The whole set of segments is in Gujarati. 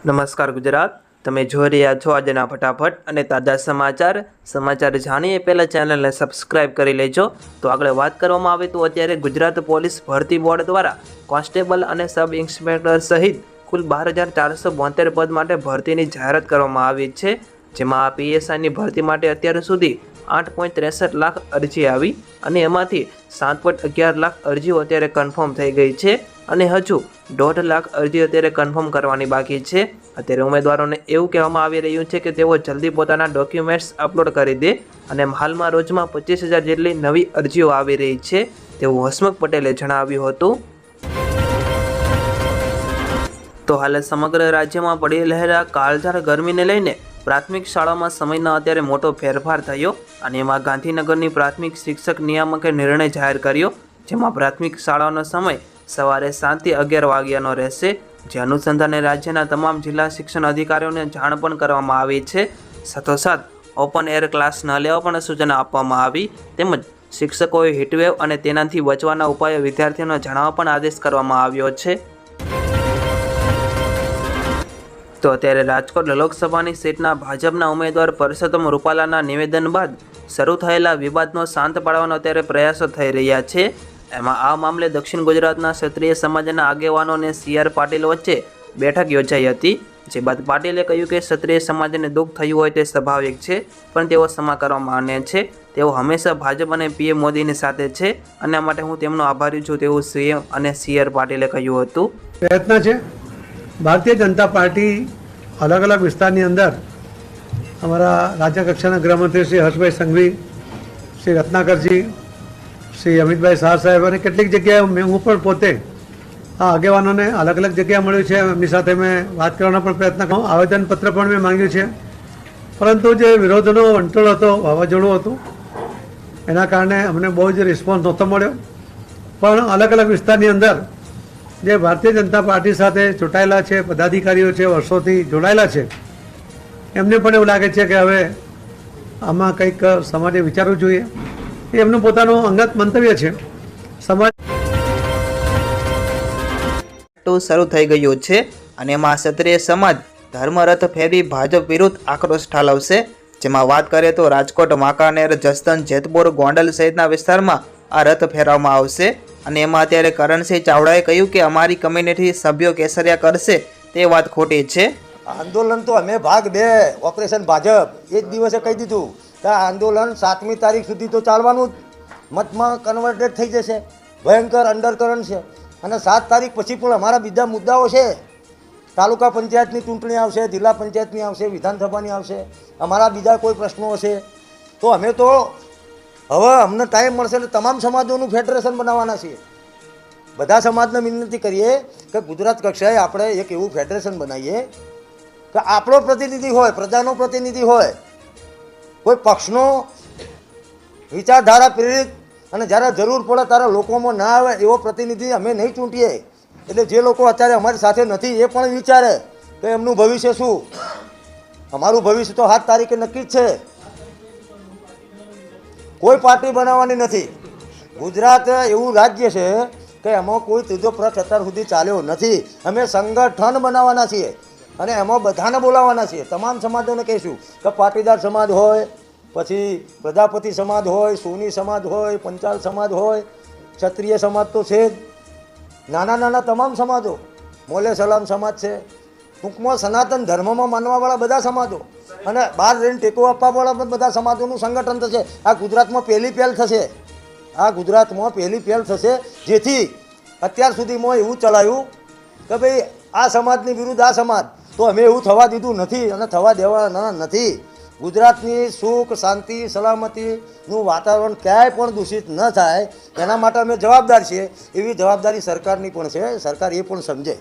નમસ્કાર ગુજરાત, તમે જોઈ રહ્યા છો આજના ફટાફટ અને તાજા સમાચાર જાણીએ પહેલા ચેનલને સબસ્ક્રાઇબ કરી લેજો। તો આગળ વાત કરવામાં આવે તો અત્યારે ગુજરાત પોલીસ ભરતી બોર્ડ દ્વારા કોન્સ્ટેબલ અને સબ ઇન્સ્પેક્ટર સહિત કુલ 12,472 પદ માટે ભરતીની જાહેરાત કરવામાં આવી છે, જેમાં આ પીએસઆઈની ભરતી માટે અત્યાર સુધી 8.63 લાખ અરજી આવી અને એમાંથી 7.11 લાખ અરજીઓ અત્યારે કન્ફર્મ થઈ ગઈ છે અને હજુ 1.5 લાખ અરજી અત્યારે કન્ફર્મ કરવાની બાકી છે। અત્યારે ઉમેદવારોને એવું કહેવામાં આવી રહ્યું છે કે તેઓ જલ્દી પોતાના ડોક્યુમેન્ટ્સ અપલોડ કરી દે અને હાલમાં રોજમાં 25,000 જેટલી નવી અરજીઓ આવી રહી છે, તેવું હસમુખ પટેલે જણાવ્યું હતું। તો હાલ સમગ્ર રાજ્યમાં પડી રહેલા કાળઝાળ ગરમીને લઈને પ્રાથમિક શાળામાં સમયનો અત્યારે મોટો ફેરફાર થયો અને એમાં ગાંધીનગરની પ્રાથમિક શિક્ષક નિયામકે નિર્ણય જાહેર કર્યો, જેમાં પ્રાથમિક શાળાનો સમય સવારે 7 થી 11 વાગ્યાનો રહેશે, જે અનુસંધાને રાજ્યના તમામ જિલ્લા શિક્ષણ અધિકારીઓને જાણ પણ કરવામાં આવી છે। સાથોસાથ ઓપન એર ક્લાસ ન લેવા પણ સૂચના આપવામાં આવી, તેમજ શિક્ષકોએ હીટવેવ અને તેનાથી બચવાના ઉપાયો વિદ્યાર્થીઓને જણાવવા પણ આદેશ કરવામાં આવ્યો છે। તો અત્યારે રાજકોટ લોકસભાની સીટના ભાજપના ઉમેદવાર પરસોત્તમ રૂપાલાના નિવેદન બાદ શરૂ થયેલા વિવાદનો શાંત પાડવાનો અત્યારે પ્રયાસો થઈ રહ્યા છે। એમાં આ મામલે દક્ષિણ ગુજરાતના ક્ષત્રિય સમાજના આગેવાનો અને CR પાટીલ વચ્ચે બેઠક યોજાઈ હતી, જે બાદ પાટીલે કહ્યું કે ક્ષત્રિય સમાજને દુઃખ થયું હોય તે સ્વાભાવિક છે, પણ તેઓ ક્ષમા કરવા માને છે। તેઓ હંમેશા ભાજપ અને PM મોદીની સાથે છે અને આ માટે હું તેમનો આભારી છું, તેવું CM અને CR પાટીલે કહ્યું હતું। પ્રયત્ન છે ભારતીય જનતા પાર્ટી અલગ અલગ વિસ્તારની અંદર અમારા રાજ્ય કક્ષાના ગૃહમંત્રી શ્રી હર્ષભાઈ સંઘવી, શ્રી રત્નાકરજી, શ્રી અમિતભાઈ શાહ સાહેબ અને કેટલીક જગ્યાએ હું પણ પોતે આ આગેવાનોને અલગ અલગ જગ્યાએ મળ્યું છે, એમની સાથે મેં વાત કરવાનો પણ પ્રયત્ન કર્યો, આવેદનપત્ર પણ મેં માંગ્યું છે, પરંતુ જે વિરોધનો વંટોળ હતો, વાવાઝોડું હતું, એના કારણે અમને બહુ જ રિસ્પોન્સ નહોતો મળ્યો। પણ અલગ અલગ વિસ્તારની અંદર જે ભારતીય જનતા પાર્ટી સાથે ચૂંટાયેલા છે, પદાધિકારીઓ છે, વર્ષોથી જોડાયેલા છે, એમને પણ એવું લાગે છે કે હવે આમાં કંઈક સમાજે વિચારવું જોઈએ, એમનું પોતાનું અંગત મંતવ્ય છે। સમાજ શરૂ થઈ ગયું છે અને એમાં ક્ષત્રિય સમાજ ધર્મરથ ફેરવી ભાજપ વિરુદ્ધ આક્રોશ ઠાલવશે, જેમાં વાત કરીએ તો રાજકોટ, વાંકાનેર, જસદણ, જેતપુર, ગોંડલ સહિતના વિસ્તારમાં આ રથ ફેરવવામાં આવશે અને એમાં અત્યારે કરણસિંહ ચાવડાએ કહ્યું કે અમારી કમ્યુનિટી સભ્યો કેસરિયા કરશે તે વાત ખોટી છે। આંદોલન તો અમે ભાગ 2 ઓપરેશન ભાજપ એ જ દિવસે કહી દીધું કે આ આંદોલન 7મી તારીખ સુધી તો ચાલવાનું જ, મતમાં કન્વર્ટેડ થઈ જશે, ભયંકર અંડરકરન્ટ છે અને 7 તારીખ પછી પણ અમારા બીજા મુદ્દાઓ છે। તાલુકા પંચાયતની ચૂંટણી આવશે, જિલ્લા પંચાયતની આવશે, વિધાનસભાની આવશે, અમારા બીજા કોઈ પ્રશ્નો હશે તો અમે તો હવે અમને ટાઈમ મળશે એટલે તમામ સમાજોનું ફેડરેશન બનાવવાના છીએ। બધા સમાજને વિનંતી કરીએ કે ગુજરાત કક્ષાએ આપણે એક એવું ફેડરેશન બનાવીએ કે આપણો પ્રતિનિધિ હોય, પ્રજાનો પ્રતિનિધિ હોય, કોઈ પક્ષનો વિચારધારા પ્રેરિત અને જ્યારે જરૂર પડે ત્યારે લોકોમાં ના આવે એવો પ્રતિનિધિ અમે નહીં ચૂંટીએ। એટલે જે લોકો અત્યારે અમારી સાથે નથી એ પણ વિચારે કે એમનું ભવિષ્ય શું। અમારું ભવિષ્ય તો 7 તારીખે નક્કી જ છે, કોઈ પાર્ટી બનાવવાની નથી। ગુજરાત એવું રાજ્ય છે કે એમાં કોઈ ત્રીજો પક્ષ અત્યાર સુધી ચાલ્યો નથી। અમે સંગઠન બનાવવાના છીએ અને એમાં બધાને બોલાવવાના છીએ, તમામ સમાજોને કહીશું કે પાટીદાર સમાજ હોય, પછી પ્રજાપતિ સમાજ હોય, સોની સમાજ હોય, પંચાલ સમાજ હોય, ક્ષત્રિય સમાજ તો છે જ, નાના નાના તમામ સમાજો, મોલે સલામ સમાજ છે, ટૂંકમાં સનાતન ધર્મમાં માનવાવાળા બધા સમાજો અને બહાર રહીને ટેકો આપવાવાળા પણ બધા સમાજોનું સંગઠન થશે। આ ગુજરાતમાં પહેલી પહેલ થશે, આ ગુજરાતમાં પહેલી પહેલ થશે, જેથી અત્યાર સુધીમાં એવું ચલાવ્યું કે ભાઈ આ સમાજની વિરુદ્ધ આ સમાજ, તો અમે એવું થવા દીધું નથી અને થવા દેવાના નથી। ગુજરાતની સુખ, શાંતિ, સલામતીનું વાતાવરણ ક્યાંય પણ દૂષિત ન થાય એના માટે અમે જવાબદાર છીએ। એવી જવાબદારી સરકારની પણ છે, સરકાર એ પણ સમજે।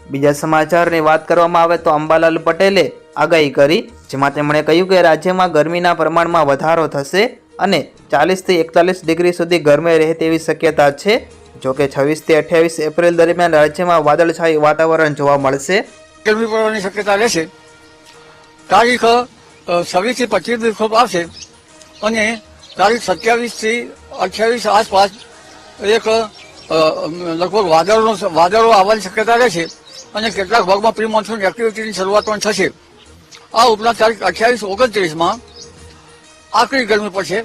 બીજા સમાચારની વાત કરવામાં આવે તો અંબાલાલ પટેલે આગાહી કરી, જેમાં તેમણે કહ્યું કે રાજ્યમાં ગરમીના પ્રમાણમાં વધારો થશે અને 40 થી 41 ડિગ્રી સુધી ગરમી રહે તેવી શક્યતા છે। જોકે 26 થી 28 એપ્રિલ દરમિયાન રાજ્યમાં વાદળછાયું વાતાવરણ જોવા મળશે। ગરમી પડવાની શક્યતા રહેશે। તારીખ 26 થી 25 દિવસ આવશે અને તારીખ 27 થી 28 આસપાસ એક લગભગ વાદળો આવવાની શક્યતા રહે છે અને કેટલાક ભાગમાં પ્રી મોન્સૂન એક્ટિવિટીની શરૂઆત પણ થશે. આ ઉપરાંત તારીખ 28-29માં આકરી ગરમી પડશે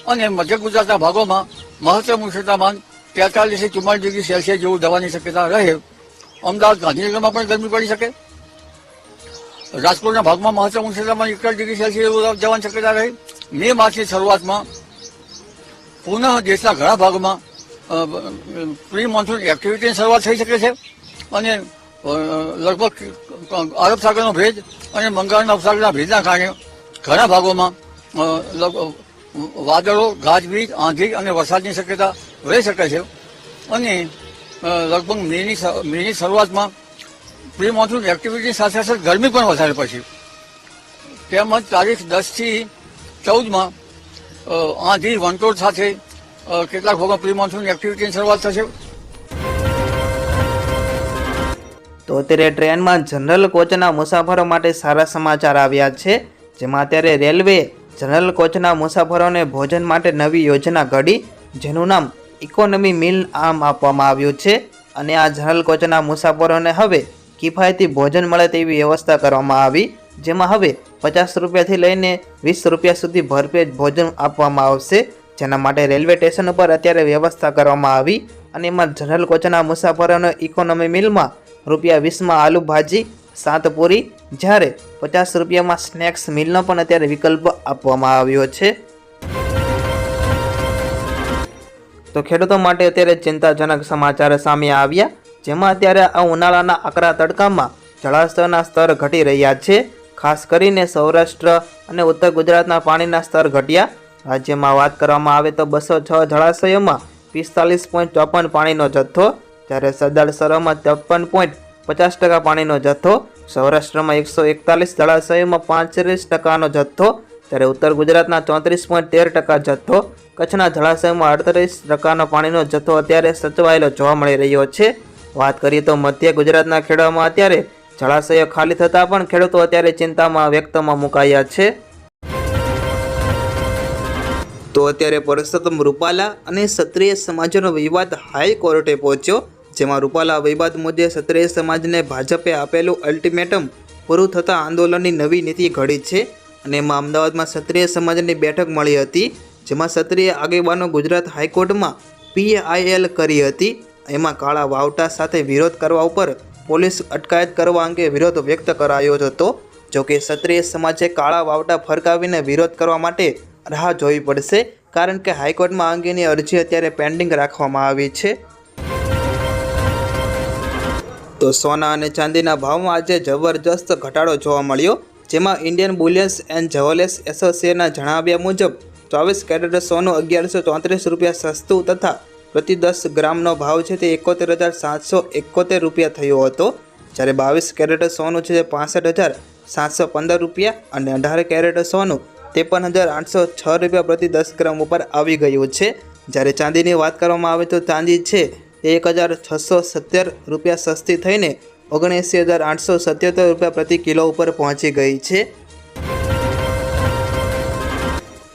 અને મધ્ય ગુજરાતના ભાગોમાં મહત્તમ ઉષ્ણતામાન 43-44 ડિગ્રી સેલ્સિયસ જેવું જવાની શક્યતા રહે. અમદાવાદ, ગાંધીનગરમાં પણ ગરમી પડી શકે. રાજકોટના ભાગમાં મહત્તમ ઉષ્ણતામાન 41 ડિગ્રી સેલ્સિયસ જેવું જવાની શક્યતા રહે. મે માસની શરૂઆતમાં પુનઃ દેશના ઘણા ભાગમાં પ્રી મોન્સૂન એક્ટિવિટીની શરૂઆત થઈ શકે છે અને લગભગ અરબ સાગરનો ભેજ અને બંગાળના ઉપસાગરના ભેજના કારણે ઘણા ભાગોમાં વાદળો, ગાજવીજ, આંધી અને વરસાદની શક્યતા રહી શકે છે અને લગભગ મેની શરૂઆતમાં પ્રી મોન્સૂન એક્ટિવિટી સાથે સાથે ગરમી પણ વધારે પડશે. તેમજ તારીખ 10થી 14માં આંધી, વંટોળ સાથે કેટલાક ભાગમાં પ્રી મોન્સૂન એક્ટિવિટીની શરૂઆત થશે. તો અત્યારે ટ્રેનમાં જનરલ કોચના મુસાફરો માટે સારા સમાચાર આવ્યા છે, જેમાં અત્યારે રેલવે જનરલ કોચના મુસાફરોને ભોજન માટે નવી યોજના ઘડી, જેનું નામ ઇકોનોમી મીલ આમ આપવામાં આવ્યું છે. અને આ જનરલ કોચના મુસાફરોને હવે કિફાયતી ભોજન મળે તેવી વ્યવસ્થા કરવામાં આવી, જેમાં હવે 50 રૂપિયાથી લઈને 20 રૂપિયા સુધી ભરપેટ ભોજન આપવામાં આવશે, જેના માટે રેલવે સ્ટેશન ઉપર અત્યારે વ્યવસ્થા કરવામાં આવી. અને એમાં જનરલ કોચના મુસાફરોને ઇકોનોમી મીલમાં ₹20માં આલુ ભાજી, 7 પૂરી, જ્યારે 50 રૂપિયામાં સ્નેક્સ મીલનો પણ અત્યારે વિકલ્પ આપવામાં આવ્યો છે. તો ખેડૂતો માટે અત્યારે ચિંતાજનક સમાચાર સામે આવ્યા, જેમાં અત્યારે આ ઉનાળાના આકરા તડકામાં જળાશયોના સ્તર ઘટી રહ્યા છે. ખાસ કરીને સૌરાષ્ટ્ર અને ઉત્તર ગુજરાતના પાણીના સ્તર ઘટ્યા. રાજ્યમાં વાત કરવામાં આવે તો 206 જળાશયોમાં 45.54 પાણીનો જથ્થો, જ્યારે સરદાર સરોવરમાં 53.50% પાણીનો જથ્થો, સૌરાષ્ટ્રમાં 141 જળાશયોમાં 35% જથ્થો, ત્યારે ઉત્તર ગુજરાતના 34.13% જથ્થો, કચ્છના જળાશયોમાં 38% પાણીનો જથ્થો અત્યારે સચવાયેલો જોવા મળી રહ્યો છે. વાત કરીએ તો મધ્ય ગુજરાતના ખેડૂતોમાં અત્યારે જળાશયો ખાલી થતાં પણ ખેડૂતો અત્યારે ચિંતામાં વ્યક્તમાં મુકાયા છે. તો અત્યારે પરસોત્તમ રૂપાલા અને ક્ષત્રિય સમાજનો વિવાદ હાઈકોર્ટે પહોંચ્યો, જેમાં રૂપાલા વિવાદ મુદ્દે ક્ષત્રિય સમાજને ભાજપે આપેલું અલ્ટિમેટમ પૂરું થતાં આંદોલનની નવી નીતિ ઘડી છે. અને એમાં અમદાવાદમાં ક્ષત્રિય સમાજની બેઠક મળી હતી, જેમાં ક્ષત્રિય આગેવાનો ગુજરાત હાઈકોર્ટમાં PIL કરી હતી. એમાં કાળા વાવટા સાથે વિરોધ કરવા ઉપર પોલીસ અટકાયત કરવા અંગે વિરોધ વ્યક્ત કરાયો હતો. જોકે ક્ષત્રિય સમાજે કાળા વાવટા ફરકાવીને વિરોધ કરવા માટે રાહ જોવી પડશે, કારણ કે હાઈકોર્ટમાં અંગેની અરજી અત્યારે પેન્ડિંગ રાખવામાં આવી છે. તો સોના અને ચાંદીના ભાવમાં આજે જબરજસ્ત ઘટાડો જોવા મળ્યો, જેમાં ઇન્ડિયન બુલિયન્સ એન્ડ જ્વેલર્સ એસોસિએશનના જણાવ્યા મુજબ 24 કેરેટ સોનું 1134 રૂપિયા સસ્તું તથા પ્રતિ 10 ગ્રામનો ભાવ છે તે 71,771 રૂપિયા થયો હતો, જ્યારે 22 કેરેટ સોનું છે તે 65,715 રૂપિયા અને 18 કેરેટ સોનું 53,806 રૂપિયા પ્રતિ 10 ગ્રામ ઉપર આવી ગયું છે. જ્યારે ચાંદીની વાત કરવામાં આવે તો ચાંદી છે તે 1,670 રૂપિયા સસ્તી થઈને 79,877 રૂપિયા પ્રતિ કિલો ઉપર પહોંચી ગઈ છે.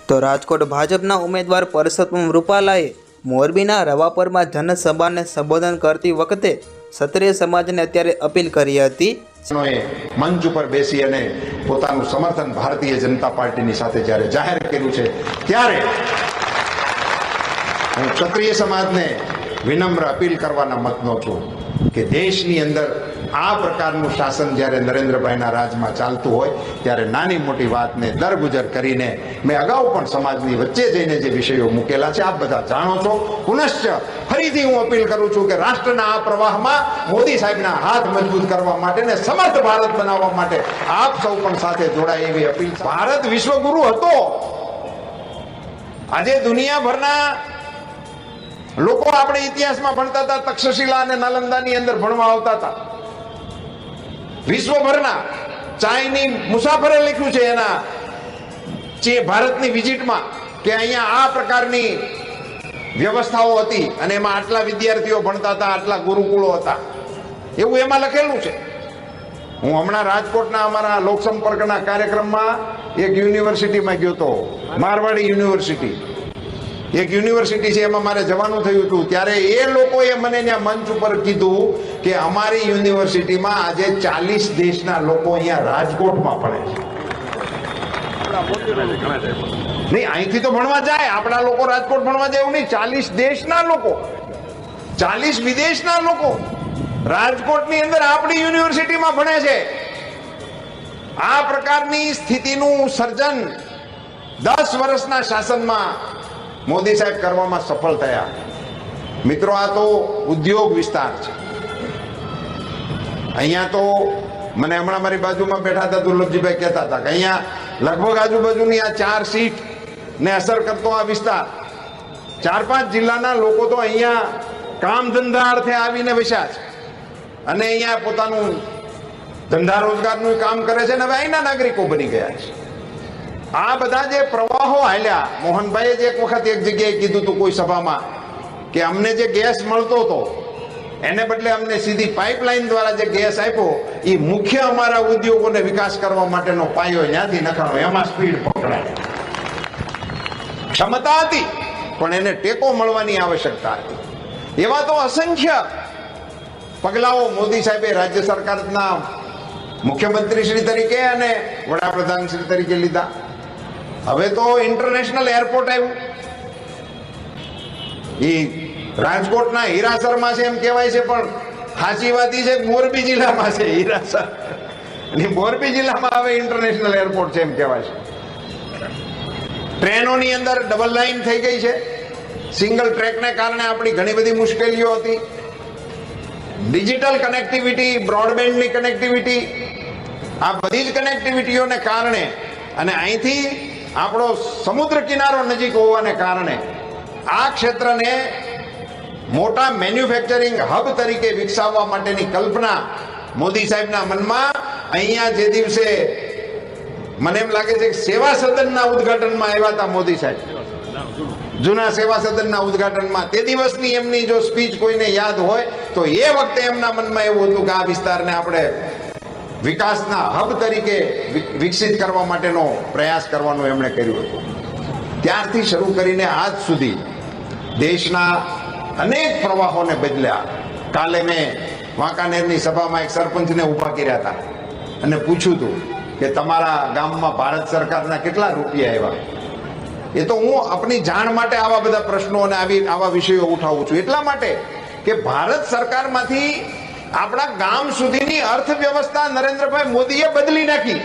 તો રાજકોટ ભાજપના ઉમેદવાર પરસોત્તમ રૂપાલાએ મોરબીના રવાપરમાં જનસભાને સંબોધન કરતી વખતે ક્ષત્રિય સમાજને અત્યારે અપીલ કરી હતી. મંચ ઉપર બેસી અને પોતાનું સમર્થન ભારતીય જનતા પાર્ટીની સાથે જ્યારે જાહેર કર્યું છે, ત્યારે હું ક્ષત્રિય સમાજને વિનમ્ર અપીલ કરવાના મતનો છું કે દેશની અંદર આ પ્રકારનું શાસન જ્યારે નરેન્દ્રભાઈના રાજમાં ચાલતું હોય ત્યારે નાની મોટી વાતને દરગુજર કરીને મેં અગાઉ પણ સમાજની વચ્ચે જઈને જે વિષયો મૂકેલા છે આપ બધા જાણો છો. પુનશ્ચ ફરીથી હું અપીલ કરું છું કે રાષ્ટ્રના આ પ્રવાહમાં મોદી સાહેબના હાથ મજબૂત કરવા માટે ને સમર્થ ભારત બનાવવા માટે આપ સૌ પણ સાથે જોડાય એવી અપીલ. ભારત વિશ્વગુરુ હતો. આજે દુનિયાભરના લોકો આપણે ઇતિહાસમાં ભણતા હતા, તક્ષશિલા અને નાલંદાની અંદર ભણવા આવતા હતા. વિશ્વભરના ચાઈની મુસાફરે લખ્યું છે એના ભારતની વિઝિટમાં કે અહીંયા આ પ્રકારની વ્યવસ્થાઓ હતી અને એમાં આટલા વિદ્યાર્થીઓ ભણતા હતા, આટલા ગુરુકુળો હતા, એવું એમાં લખેલું છે. હું હમણાં રાજકોટના અમારા લોકસંપર્કના કાર્યક્રમમાં એક યુનિવર્સિટીમાં ગયો હતો, મારવાડી યુનિવર્સિટી. એક યુનિવર્સિટી છે એમાં મારે જવાનું થયું હતું, ત્યારે એ લોકોએ મને ત્યાં મંચ ઉપર કીધું કે અમારી યુનિવર્સિટીમાં આજે 40 દેશના લોકો અહીંયા રાજકોટમાં ભણે છે. નહીં, અહીંથી તો ભણવા જાય, આપણા લોકો રાજકોટ ભણવા જાય એવું નહીં, 40 દેશના લોકો, 40 વિદેશના લોકો રાજકોટની અંદર આપણી યુનિવર્સિટીમાં ભણે છે. આ પ્રકારની સ્થિતિનું સર્જન 10 વર્ષના શાસનમાં મોદી સાહેબ કરવામાં સફળ થયા. મિત્રો, આ તો ઉદ્યોગ વિસ્તાર છે. અહીંયા તો મને હમણાં મારી બાજુમાં બેઠા હતા દુર્લભજીભાઈ કહેતા હતા કે અહીંયા લગભગ આજુબાજુની આ 4 સીટ ને અસર કરતો આ વિસ્તાર, 4-5 જિલ્લાના લોકો તો અહીંયા કામ ધંધા અર્થે આવીને વસ્યા છે અને અહીંયા પોતાનું ધંધા રોજગારનું કામ કરે છે ને હવે અહીંના નાગરિકો બની ગયા છે. આ બધા જે પ્રવાહો હાલ્યા, મોહનભાઈએ જ એક વખત એક જગ્યાએ કીધું હતું કોઈ સભામાં કે અમને જે ગેસ મળતો હતો એને બદલે અમને સીધી પાઇપલાઇન દ્વારા જે ગેસ આપ્યો એ મુખ્ય અમારા ઉદ્યોગોને વિકાસ કરવા માટેનો પાયો ત્યાંથી નખાણો, એમાં સ્પીડ પકડાય. ક્ષમતા હતી પણ એને ટેકો મળવાની આવશ્યકતા હતી. એવા તો અસંખ્ય પગલાઓ મોદી સાહેબે રાજ્ય સરકારના મુખ્યમંત્રી શ્રી તરીકે અને વડાપ્રધાન શ્રી તરીકે લીધા. હવે તો ઇન્ટરનેશનલ એરપોર્ટ આવ્યું. એ રાજકોટના હીરાસરમાં છે એમ કહેવાય છે, પણ સાચી વાત એ છે કે મોરબી જિલ્લામાં છે હીરાસર, અને મોરબી જિલ્લામાં હવે ઇન્ટરનેશનલ એરપોર્ટ છે એમ કહેવાય છે. ટ્રેનોની અંદર ડબલ લાઇન થઈ ગઈ છે. સિંગલ ટ્રેકને કારણે આપણી ઘણી બધી મુશ્કેલીઓ હતી. ડિજિટલ કનેક્ટિવિટી, બ્રોડબેન્ડની કનેક્ટિવિટી, આ બધી જ કનેક્ટિવિટીઓને કારણે અને અહીંથી આપણો સમુદ્ર કિનારો નજીક હોવાને કારણે આ ક્ષેત્રને મોટા મેન્યુફેક્ચરિંગ હબ તરીકે વિકસાવવા માટેની કલ્પના મોદી સાહેબના મનમાં અહીંયા જે દિવસે મને એમ લાગે છે કે સેવા સદનના ઉદ્ઘાટનમાં આવ્યા હતા મોદી સાહેબ, જૂના સેવા સદનના ઉદ્ઘાટનમાં, તે દિવસની એમની જો સ્પીચ કોઈને યાદ હોય તો એ વખતે એમના મનમાં એવું હતું કે આ વિસ્તારને આપણે વિકાસના હબ તરીકે વિકસિત કરવા માટેનો પ્રયાસ કરવાનું એમણે કર્યું હતું. ત્યારથી શરૂ કરીને આજ સુધી દેશના અનેક પ્રવાહોને બદલ્યા. કાલે મેં વાંકાનેરની સભામાં એક સરપંચને ઊભા કર્યા હતા અને પૂછ્યું હતું કે તમારા ગામમાં ભારત સરકારના કેટલા રૂપિયા આવ્યા. એ તો હું આપણી જાણ માટે આવા બધા પ્રશ્નો અને આવા વિષયો ઉઠાવું છું, એટલા માટે કે ભારત સરકારમાંથી આપણા ગામ સુધીની અર્થવ્યવસ્થા નરેન્દ્રભાઈ મોદીએ બદલી નાખી.